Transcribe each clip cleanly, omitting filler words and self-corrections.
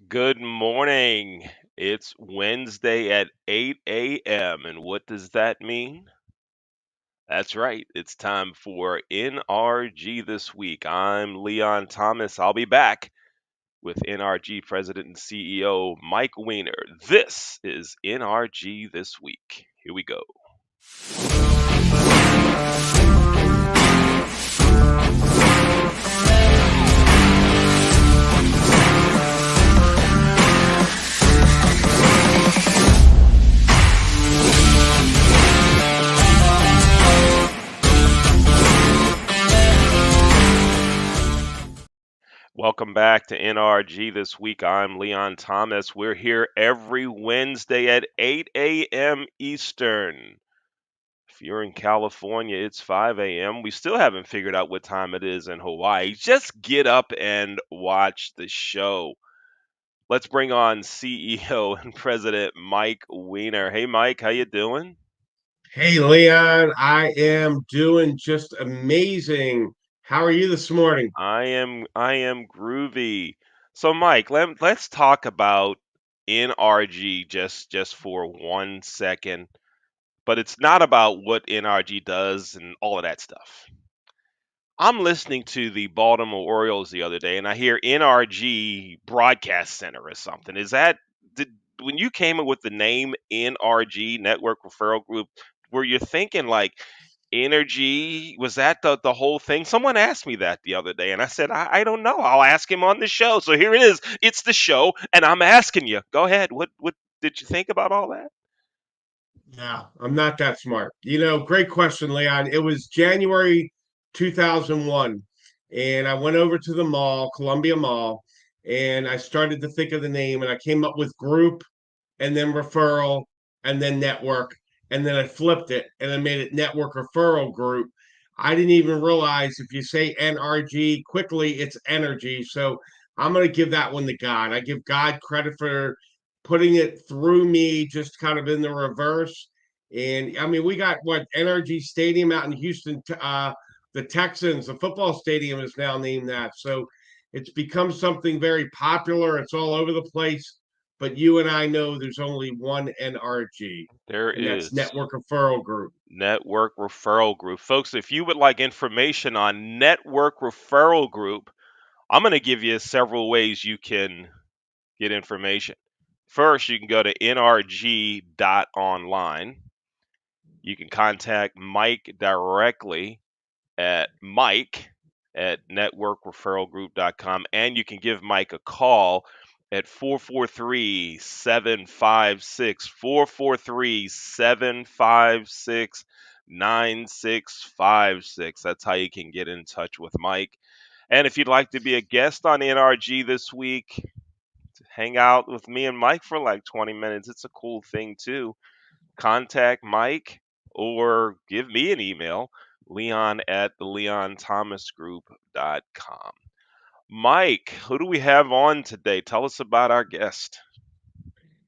Good morning. It's Wednesday at 8 a.m. And what does that mean? That's right. It's time for NRG This Week. I'm Leon Thomas. I'll be back with NRG President and CEO Mike Weiner. This is NRG This Week. Here we go. Welcome back to NRG This Week. I'm Leon Thomas. We're here every Wednesday at 8 a.m. Eastern. If you're in California, it's 5 a.m. We still haven't figured out what time it is in Hawaii. Just get up and watch the show. Let's bring on CEO and President Mike Weiner. Hey, Mike, how you doing? Hey, Leon, I am doing just amazing. How are you this morning? I am groovy. So, Mike, let's talk about NRG just for 1 second. But it's not about what NRG does and all of that stuff. I'm listening to the Baltimore Orioles the other day, and I hear NRG Broadcast Center or something. Did when you came up with the name NRG Network Referral Group? Were you thinking like energy? Was that the whole thing? Someone asked me that the other day, and I said I don't know. I'll ask him on the show. So here it is. It's the show, and I'm asking you. Go ahead. What did you think about all that? Yeah, I'm not that smart. Great question, Leon. It was January 2001, and I went over to the mall, Columbia Mall, and I started to think of the name, and I came up with group and then referral and then network, and then I flipped it and I made it Network Referral Group. I didn't even realize if you say NRG quickly, it's energy. So I'm going to give that one to God. I give God credit for putting it through me, just kind of in the reverse. And I mean, we got what NRG Stadium out in Houston. The Texans, the football stadium is now named that. So it's become something very popular. It's all over the place. But you and I know there's only one NRG, There and that's is. Network Referral Group. Network Referral Group. Folks, if you would like information on Network Referral Group, I'm going to give you several ways you can get information. First, you can go to nrg.online. You can contact Mike directly at mike@networkreferralgroup.com, and you can give Mike a call at 443-756-9656. That's how you can get in touch with Mike. And if you'd like to be a guest on NRG this week, hang out with me and Mike for like 20 minutes. It's a cool thing too. Contact Mike or give me an email, leon at the leonthomasgroup.com. Mike, who do we have on today? Tell us about our guest.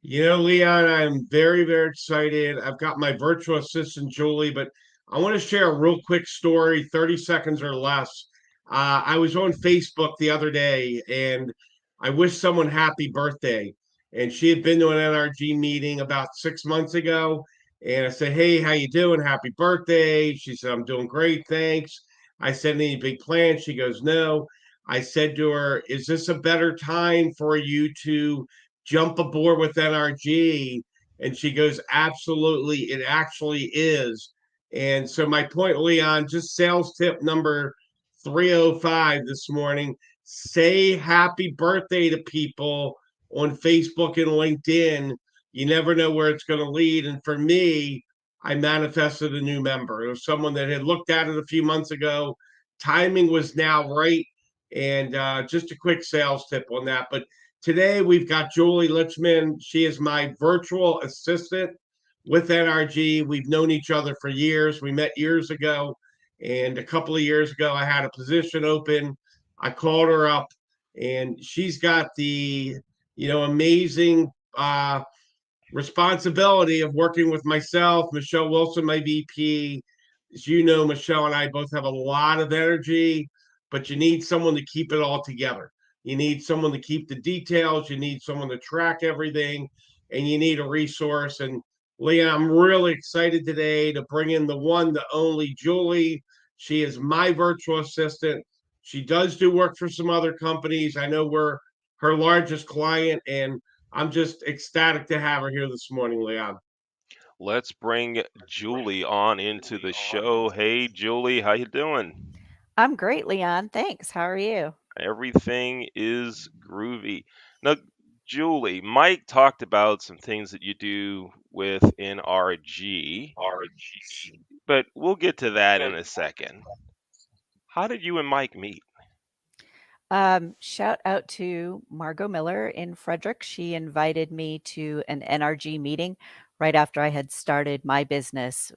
Leon, I'm very, very excited. I've got my virtual assistant, Julie, but I want to share a real quick story, 30 seconds or less. I was on Facebook the other day and I wished someone happy birthday. And she had been to an NRG meeting about 6 months ago. And I said, "Hey, how you doing? Happy birthday." She said, "I'm doing great, thanks." I said, "Any big plans?" She goes, "No." I said to her, "Is this a better time for you to jump aboard with NRG?" And she goes, "Absolutely, it actually is." And so, my point, Leon, just sales tip number 305 this morning: say happy birthday to people on Facebook and LinkedIn. You never know where it's going to lead. And for me, I manifested a new member. It was someone that had looked at it a few months ago. Timing was now right. And just a quick sales tip on that. But today we've got Julie Lichman. She is my virtual assistant with NRG. We've known each other for years. We met years ago, and a couple of years ago, I had a position open. I called her up, and she's got the amazing responsibility of working with myself, Michelle Wilson, my VP. As you know, Michelle and I both have a lot of energy, but you need someone to keep it all together. You need someone to keep the details. You need someone to track everything, and you need a resource. And Leah, I'm really excited today to bring in the one, the only Julie. She is my virtual assistant. She does do work for some other companies. I know we're her largest client, and I'm just ecstatic to have her here this morning, Leon. Let's bring Julie on into the show. Hey, Julie, how you doing? I'm great, Leon. Thanks. How are you? Everything is groovy. Now, Julie, Mike talked about some things that you do with NRG, but we'll get to that in a second. How did you and Mike meet? Shout out to Margot Miller in Frederick. She invited me to an NRG meeting right after I had started my business,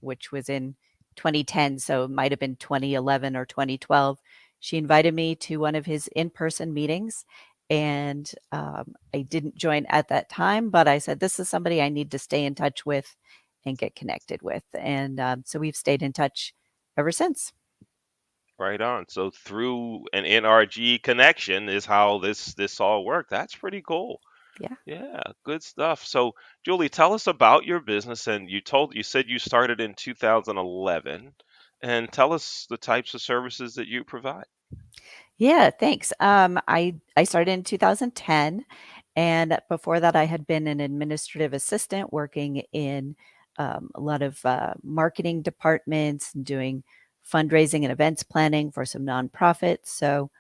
which was in 2010. So it might have been 2011 or 2012. She invited me to one of his in person meetings. And I didn't join at that time, but I said, this is somebody I need to stay in touch with and get connected with. And so we've stayed in touch ever since. Right on. So through an NRG connection is how this all worked. That's pretty cool. Yeah. Yeah, good stuff. So, Julie, tell us about your business. And you said you started in 2011, and tell us the types of services that you provide. Yeah, thanks. I started in 2010, and before that, I had been an administrative assistant working in a lot of marketing departments and doing fundraising and events planning for some nonprofits. So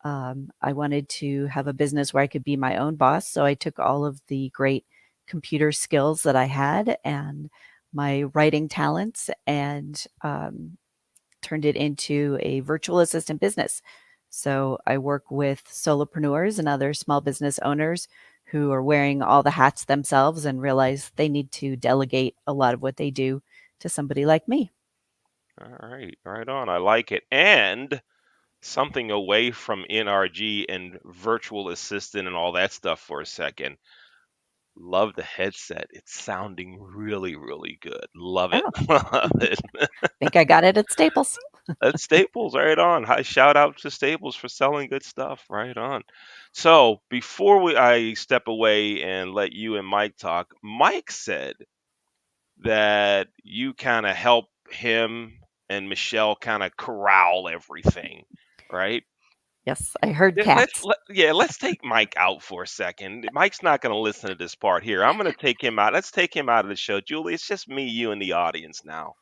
I wanted to have a business where I could be my own boss. So I took all of the great computer skills that I had and my writing talents and turned it into a virtual assistant business. So I work with solopreneurs and other small business owners who are wearing all the hats themselves and realize they need to delegate a lot of what they do to somebody like me. All right, right on. I like it. And something away from NRG and virtual assistant and all that stuff for a second. Love the headset. It's sounding really, really good. Love it. Oh, Love it. I think I got it at Staples. That's Staples, right on. Hi, shout out to Staples for selling good stuff, right on. So before I step away and let you and Mike talk, Mike said that you kind of help him and Michelle kind of corral everything, right? Yes, I heard Let's cats. yeah, let's take Mike out for a second. Mike's not going to listen to this part here. I'm going to take him out. Let's take him out of the show. Julie, it's just me, you, and the audience now.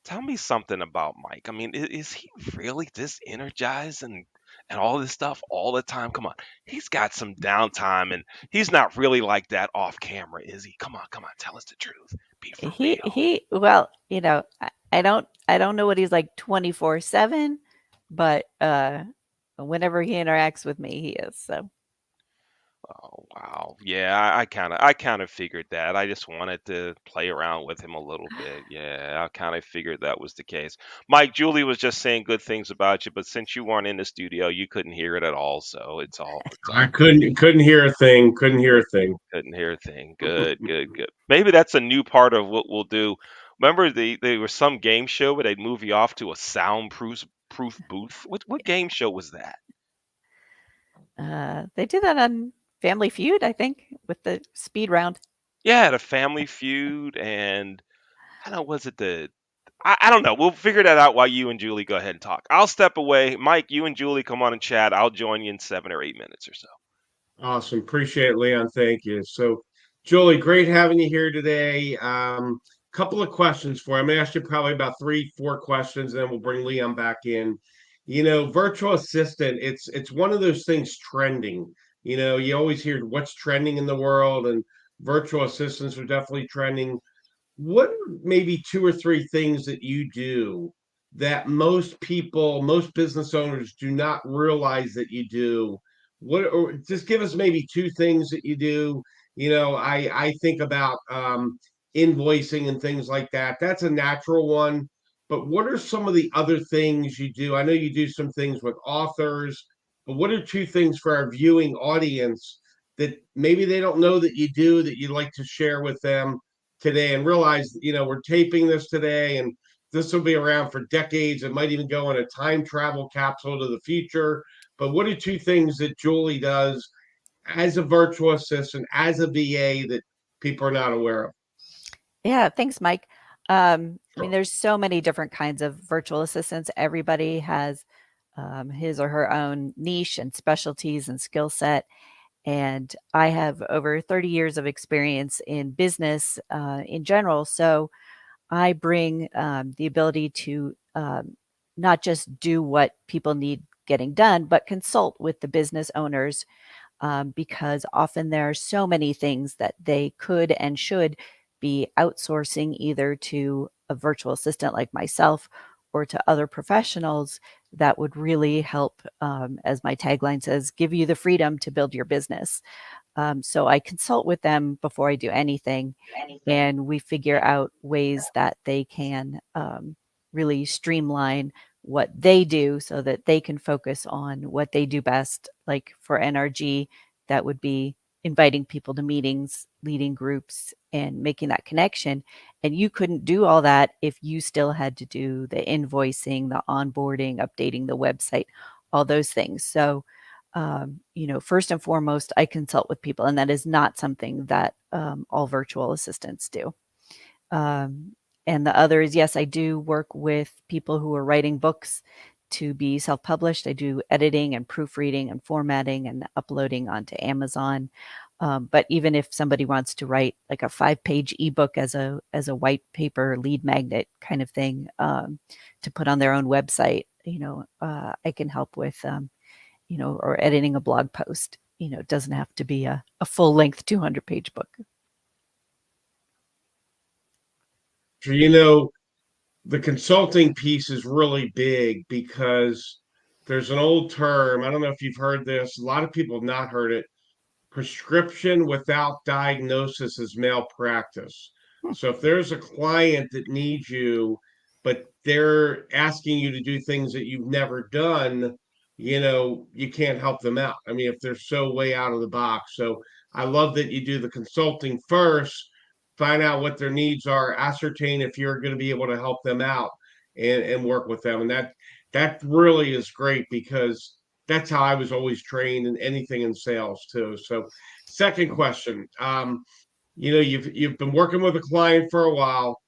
Tell me something about Mike. I mean, is he really this energized and all this stuff all the time? Come on, he's got some downtime, and he's not really like that off camera, is he? Come on, tell us the truth. Be for real. Well, I don't know what he's like 24/7, but whenever he interacts with me, he is. So Oh wow, yeah, I kind of figured that. I just wanted to play around with him a little bit. Yeah, I kind of figured that was the case. Mike, Julie was just saying good things about you, but since you weren't in the studio, you couldn't hear it at all. So it's all I good. couldn't hear a thing. Couldn't hear a thing. Couldn't hear a thing. Good, good, good. Maybe that's a new part of what we'll do. Remember, there was some game show where they'd move you off to a soundproof booth. What game show was that? they do that on Family Feud, I think, with the speed round. Yeah, the Family Feud, and I don't know, was it the I don't know. We'll figure that out while you and Julie go ahead and talk. I'll step away. Mike, you and Julie come on and chat. I'll join you in 7 or 8 minutes or so. Awesome. Appreciate it, Leon. Thank you. So, Julie, great having you here today. Couple of questions for you. I'm going to ask you probably about three, four questions, and then we'll bring Leon back in. Virtual assistant, it's one of those things trending. You always hear what's trending in the world, and virtual assistants are definitely trending. What are maybe two or three things that you do that most people, most business owners do not realize that you do? What, or just give us maybe two things that you do. I think about invoicing and things like that. That's a natural one. But what are some of the other things you do? I know you do some things with authors, but what are two things for our viewing audience that maybe they don't know that you do that you'd like to share with them today, and realize, we're taping this today, and this will be around for decades. It might even go in a time travel capsule to the future. but what are two things that Julie does as a virtual assistant, as a VA that people are not aware of? Yeah, thanks, Mike. I mean, Sure. there's so many different kinds of virtual assistants. Everybody has his or her own niche and specialties and skill set. And I have over 30 years of experience in business in general. So I bring the ability to not just do what people need getting done, but consult with the business owners because often there are so many things that they could and should be outsourcing either to a virtual assistant like myself or to other professionals that would really help, as my tagline says, give you the freedom to build your business. So I consult with them before I do anything, and we figure out ways that they can really streamline what they do so that they can focus on what they do best. Like for NRG, that would be inviting people to meetings, leading groups, and making that connection. And you couldn't do all that if you still had to do the invoicing, the onboarding, updating the website, all those things. So first and foremost, I consult with people, and that is not something that all virtual assistants do. Um, and the other is, yes, I do work with people who are writing books to be self-published. I do editing and proofreading and formatting and uploading onto Amazon. But even if somebody wants to write like a 5-page ebook as a white paper lead magnet kind of thing to put on their own website, I can help with or editing a blog post. It doesn't have to be a full-length 200-page book. So, the consulting piece is really big because there's an old term. I don't know if you've heard this. A lot of people have not heard it. Prescription without diagnosis is malpractice. Hmm. So if there's a client that needs you, but they're asking you to do things that you've never done, you can't help them out. I mean, if they're so way out of the box. So I love that you do the consulting first, find out what their needs are, ascertain if you're going to be able to help them out and work with them. And that really is great because that's how I was always trained in anything in sales too. So, second question, you've been working with a client for a while,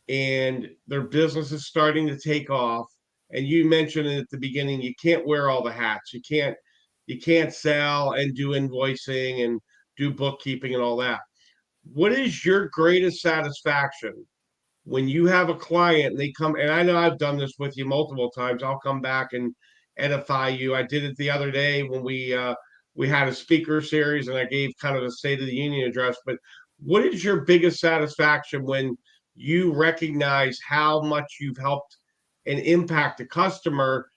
and their business is starting to take off. And you mentioned at the beginning, you can't wear all the hats. You can't sell and do invoicing and do bookkeeping and all that. What is your greatest satisfaction when you have a client and they come, and I know I've done this with you multiple times. I'll come back and edify you. I did it the other day when we had a speaker series and I gave kind of a State of the Union address. But what is your biggest satisfaction when you recognize how much you've helped and impact a customer,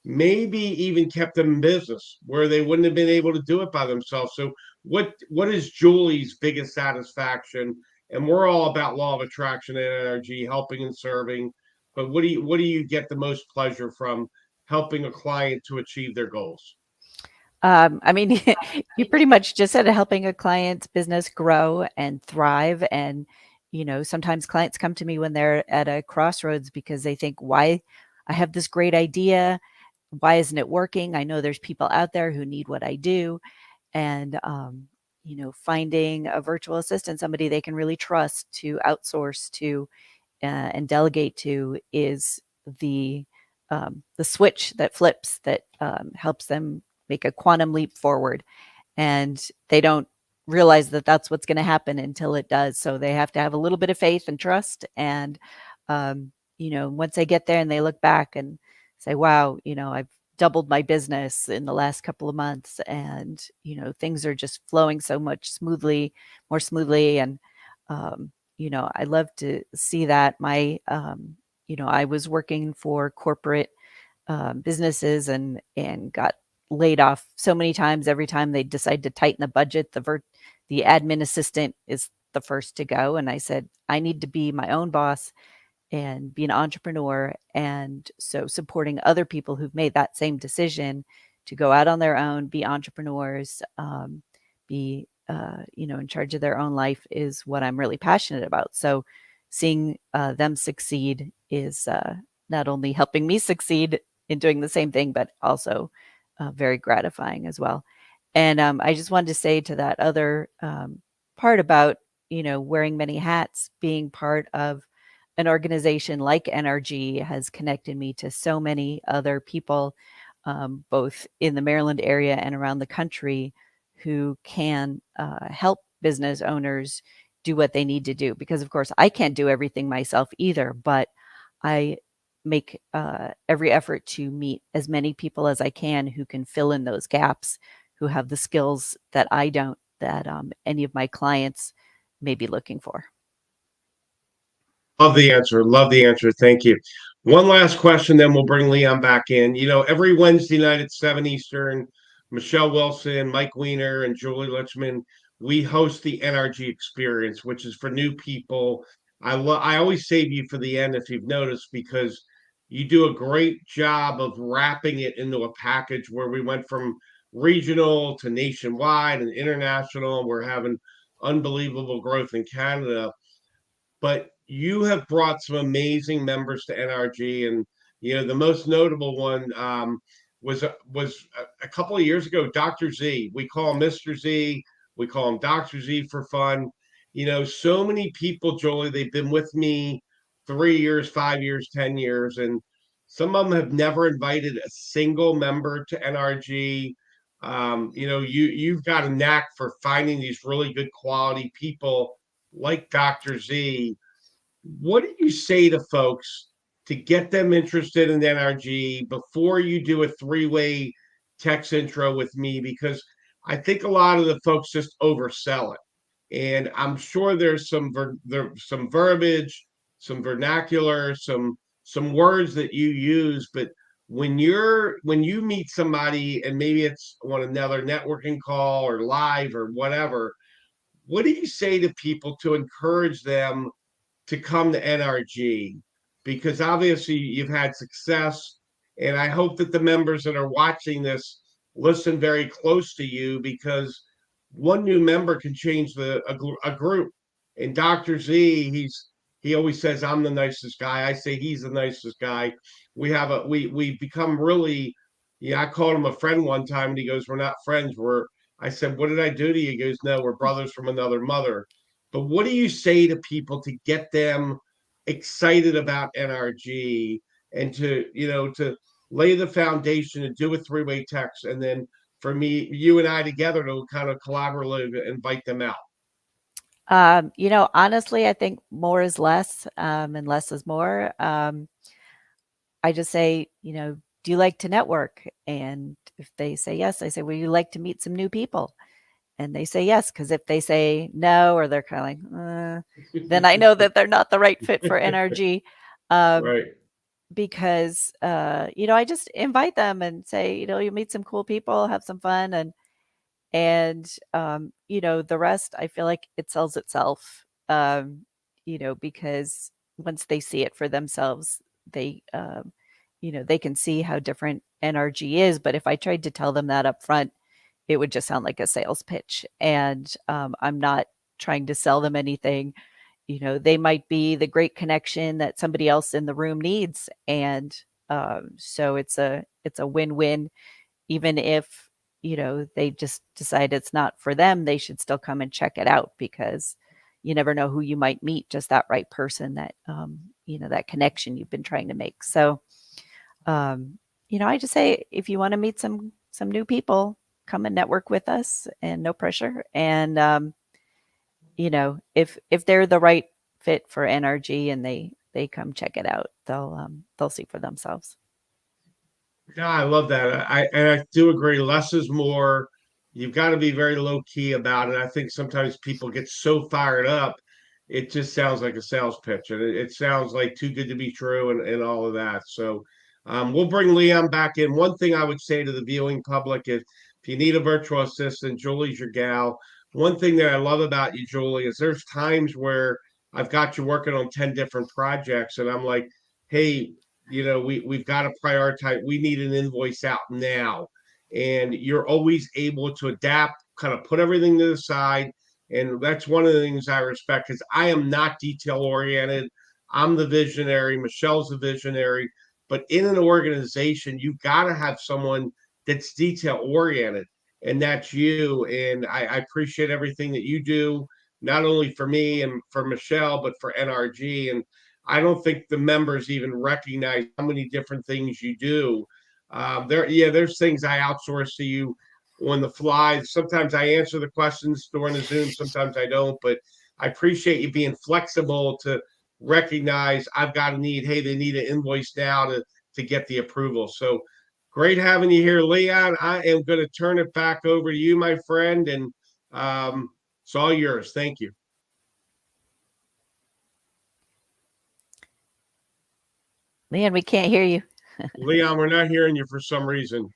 maybe even kept them in business where they wouldn't have been able to do it by themselves? So what is Julie's biggest satisfaction? And we're all about law of attraction and energy, helping and serving. But what do you get the most pleasure from helping a client to achieve their goals? I mean, you pretty much just said helping a client's business grow and thrive. And, sometimes clients come to me when they're at a crossroads because they think, why I have this great idea. Why isn't it working? I know there's people out there who need what I do. And, finding a virtual assistant, somebody they can really trust to outsource to and delegate to is the switch that flips that helps them make a quantum leap forward. And they don't realize that that's what's going to happen until it does. So they have to have a little bit of faith and trust. And, once they get there and they look back and say, wow, I've doubled my business in the last couple of months and, things are just flowing so much more smoothly. And, I love to see that. I was working for corporate businesses and got laid off so many times. Every time they decide to tighten the budget, the admin assistant is the first to go. And I said, I need to be my own boss and be an entrepreneur. And so supporting other people who've made that same decision to go out on their own, be entrepreneurs, be in charge of their own life is what I'm really passionate about. So seeing them succeed is not only helping me succeed in doing the same thing, but also very gratifying as well. And I just wanted to say to that other part about, wearing many hats, being part of an organization like NRG has connected me to so many other people, both in the Maryland area and around the country, who can help business owners do what they need to do. Because, of course, I can't do everything myself either, but I make every effort to meet as many people as I can who can fill in those gaps, who have the skills that I don't, that any of my clients may be looking for. Love the answer. Love the answer. Thank you. One last question, then we'll bring Leon back in. Every Wednesday night at 7 Eastern, Michelle Wilson, Mike Weiner, and Julie Lichman, we host the NRG Experience, which is for new people. I always save you for the end if you've noticed, because you do a great job of wrapping it into a package where we went from regional to nationwide and international, and we're having unbelievable growth in Canada. But you have brought some amazing members to NRG, and the most notable one was a couple of years ago, Dr. Z. We call him Mr. Z. We call him Dr. Z for fun. So many people, Jolie, they've been with me 3 years, 5 years, 10 years, and some of them have never invited a single member to NRG. You've got a knack for finding these really good quality people like Dr. Z. What do you say to folks to get them interested in NRG before you do a three-way text intro with me? Because I think a lot of the folks just oversell it. And I'm sure there's some verbiage, some vernacular, some words that you use, but when you meet somebody and maybe it's on another networking call or live or whatever, what do you say to people to encourage them to come to NRG? Because obviously you've had success, and I hope that the members that are watching this listen very close to you, because one new member can change a group. And Dr. Z, he always says I'm the nicest guy. I say he's the nicest guy. We become really, yeah. I called him a friend one time, and he goes, "We're not friends. I said, what did I do to you?" He goes, "No, we're brothers from another mother." But what do you say to people to get them excited about NRG, and to lay the foundation and do a three-way text, and then for me, you and I together to kind of collaboratively invite them out? Honestly, I think more is less, and less is more. I just say, do you like to network? And if they say yes, I say, well, you like to meet some new people? And they say yes, because if they say no, or they're kind of like, then I know that they're not the right fit for NRG. Right. Because I just invite them and say, you meet some cool people, have some fun, and the rest, I feel like it sells itself. Because once they see it for themselves, they can see how different NRG is. But if I tried to tell them that up front, it would just sound like a sales pitch, and I'm not trying to sell them anything. They might be the great connection that somebody else in the room needs, and so it's a win-win. Even if they just decide it's not for them, they should still come and check it out, because you never know who you might meet, just that right person, that that connection you've been trying to make. So I just say, if you want to meet some new people, come and network with us, and no pressure. And if they're the right fit for NRG and they come check it out, they'll see for themselves. Yeah, I love that. I do agree. Less is more. You've got to be very low key about it. I think sometimes people get so fired up, it just sounds like a sales pitch, and it sounds like too good to be true, and all of that. So, we'll bring Leon back in. One thing I would say to the viewing public is, if you need a virtual assistant, Julie's your gal. One thing that I love about you, Julie, is there's times where I've got you working on 10 different projects, and I'm like, hey, we've got to prioritize. We need an invoice out now. And you're always able to adapt, kind of put everything to the side. And that's one of the things I respect, because I am not detail oriented. I'm the visionary. Michelle's the visionary. But in an organization, you've got to have someone that's detail oriented, and that's you. And I appreciate everything that you do, not only for me and for Michelle, but for NRG. And I don't think the members even recognize how many different things you do. Yeah, there's things I outsource to you on the fly. Sometimes I answer the questions during the Zoom, sometimes I don't, but I appreciate you being flexible to recognize I've got a need. Hey, they need an invoice now to get the approval. So great having you here, Leon. I am going to turn it back over to you, my friend, and it's all yours. Thank you. Leon, we can't hear you. Leon, we're not hearing you for some reason.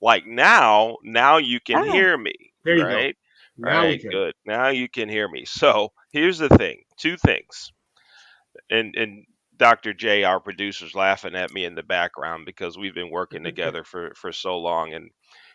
Like now you can hear me, There you go. right? Now we Right, can. good. Now you can hear me. So here's the thing, two things. And Dr. J, our producer's laughing at me in the background because we've been working together for so long, and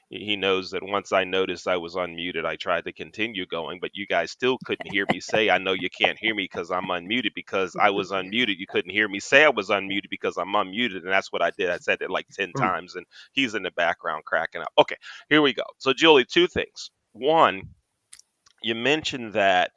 he knows that once I noticed I was unmuted, I tried to continue going, but you guys still couldn't hear me say, I know you can't hear me because I'm unmuted, because I was unmuted. You couldn't hear me say I was unmuted because I'm unmuted. And that's what I did. I said it like 10 times, and he's in the background cracking up. Okay, here we go. So, Julie, two things. One, you mentioned that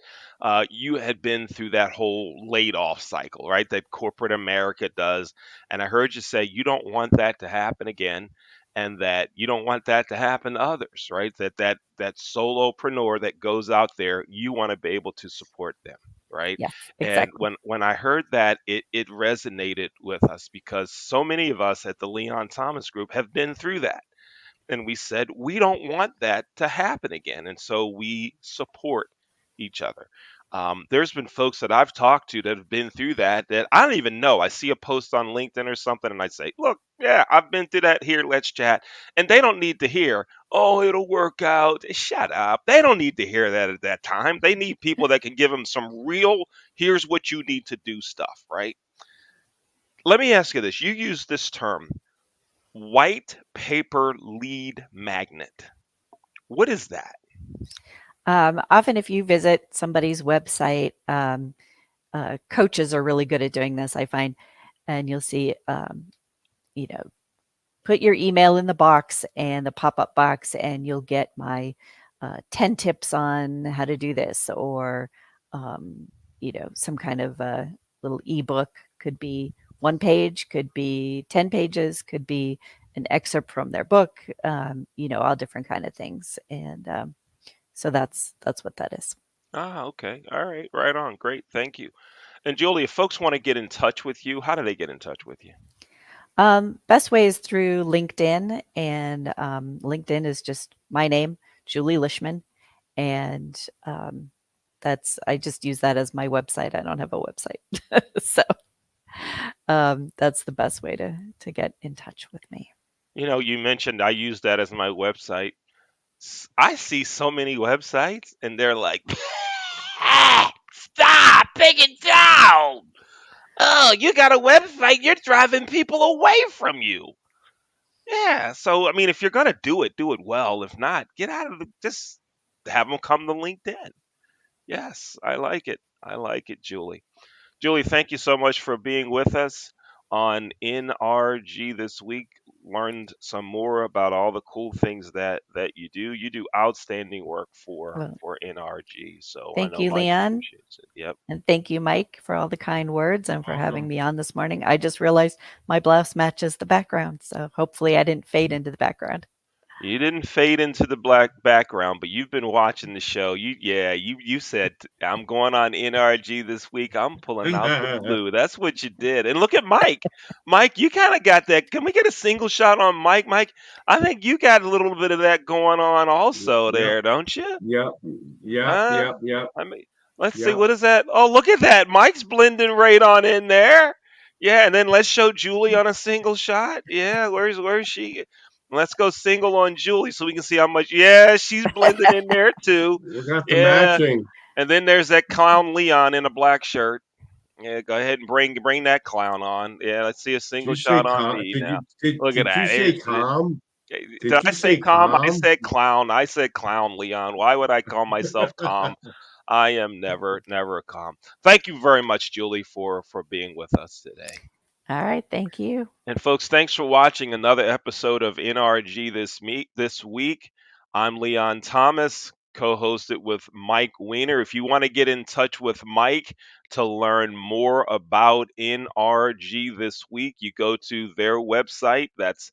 you had been through that whole laid off cycle, right? That corporate America does. And I heard you say you don't want that to happen again, and that you don't want that to happen to others, right? That solopreneur that goes out there, you want to be able to support them, right? Yes, And exactly. when I heard that, it resonated with us because so many of us at the Leon Thomas Group have been through that, and we said we don't want that to happen again, and so we support each other. There's been folks that I've talked to that have been through that I don't even know. I see a post on LinkedIn or something, and I say, look, yeah, I've been through that. Here, let's chat. And they don't need to hear, oh, it'll work out. Shut up. They don't need to hear that at that time. They need people that can give them some real, here's what you need to do stuff, right? Let me ask you this. You use this term, white paper lead magnet. What is that? Often, if you visit somebody's website, coaches are really good at doing this, I find, and you'll see, you know, put your email in the box and the pop-up box, and you'll get my 10 tips on how to do this, or some kind of a little ebook. Could be one page, could be 10 pages, could be an excerpt from their book, all different kind of things. And so that's what that is. Ah, okay. All right. Right on. Great. Thank you. And Julie, if folks want to get in touch with you, how do they get in touch with you? Best way is through LinkedIn, and LinkedIn is just my name, Julie Lishman, and I just use that as my website. I don't have a website, so that's the best way to get in touch with me. You mentioned I use that as my website. I see so many websites, and they're like, stop, take it down. Oh, you got a website, you're driving people away from you. Yeah. So, I mean, if you're going to do it well. If not, get out of just have them come to LinkedIn. Yes, I like it. I like it, Julie. Julie, thank you so much for being with us on NRG this week. Learned some more about all the cool things that you do. You do outstanding work for Well, NRG. So I thank know you, Mike Leanne. appreciates it. Yep. And thank you, Mike, for all the kind words and for having Awesome. me on this morning. I just realized my blouse matches the background, so hopefully I didn't fade into the background. You didn't fade into the black background, but you've been watching the show. You said I'm going on NRG this week. I'm pulling out the blue. That's what you did. And look at Mike. Mike, you kind of got that. Can we get a single shot on Mike? Mike, I think you got a little bit of that going on also Yep, there, don't you? yep, yep, Huh? yep, yep, I mean, let's see, yep. what is that? Oh, look at that. Mike's blending right on in there. Yeah, and then let's show Julie on a single shot. Yeah, where's she? Let's go single on Julie so we can see how much. Yeah, she's blending in there too. We got the Yeah, matching. and then there's that clown Leon in a black shirt. Yeah, go ahead and bring that clown on. Yeah, let's see a Did single you say shot on calm? me Did now. you did Look at did you that. say calm? Did Did I you say say calm? I calm? said clown. I said clown, Leon. Why would I call myself calm? I am never calm. Thank you very much, Julie, for being with us today. All right. Thank you. And folks, thanks for watching another episode of NRG this week. I'm Leon Thomas, co-hosted with Mike Weiner. If you want to get in touch with Mike to learn more about NRG this week, you go to their website. That's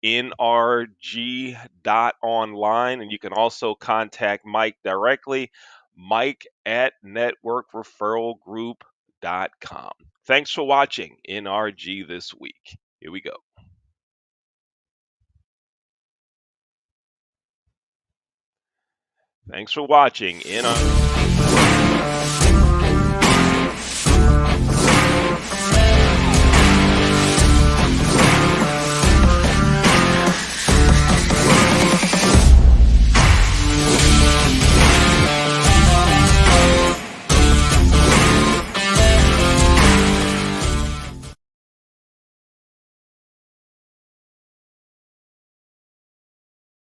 nrg.online, and you can also contact Mike directly, Mike at networkreferralgroup.com. Thanks for watching NRG this week. Here we go. Thanks for watching NRG.